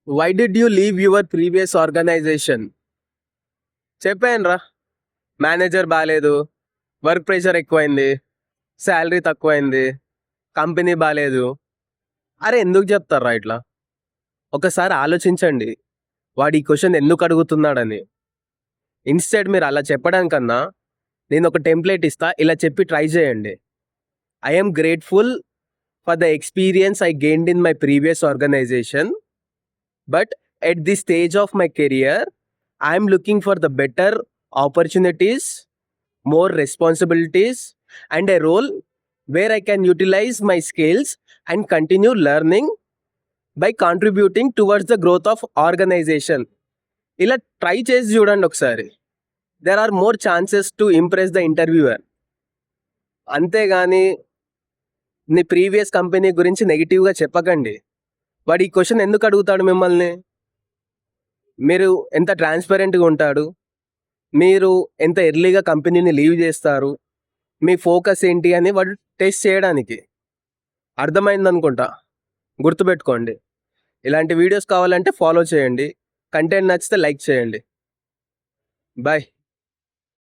Why did you leave your previous organisation? చెప్పాను రా, manager బాగాలేదు, వర్క్ ప్రెషర్ ఎక్కువైంది, శాలరీ తక్కువైంది, కంపెనీ బాగాలేదు. అరే ఎందుకు చెప్తారా ఇట్లా? ఒకసారి ఆలోచించండి, వాడు ఈ క్వశ్చన్ ఎందుకు అడుగుతున్నాడని. ఇన్స్టెడ్ మీరు అలా చెప్పడం కన్నా నేను ఒక టెంప్లెట్ ఇస్తా, ఇలా చెప్పి ట్రై చేయండి. I'm grateful for the experience I gained in my previous organisation, but at the stage of my career I'm looking for the better opportunities, more responsibilities, and a role where I can utilize my skills and continue learning by contributing towards the growth of organization. ఇలా try చేసి చూడండి ఒకసారి. There are more chances to impress the interviewer. అంతేగాని నీ previous company గురించి నెగిటివ్గా చెప్పకండి. వాడు ఈ క్వశ్చన్ ఎందుకు అడుగుతాడు మిమ్మల్ని? మీరు ఎంత ట్రాన్స్పరెంట్గా ఉంటాడు, మీరు ఎంత ఎర్లీగా కంపెనీని లీవ్ చేస్తారు, మీ ఫోకస్ ఏంటి అని వాడు టెస్ట్ చేయడానికి. అర్థమైందనుకుంటా. గుర్తుపెట్టుకోండి. ఇలాంటి వీడియోస్ కావాలంటే ఫాలో చేయండి. కంటెంట్ నచ్చితే లైక్ చేయండి. బాయ్.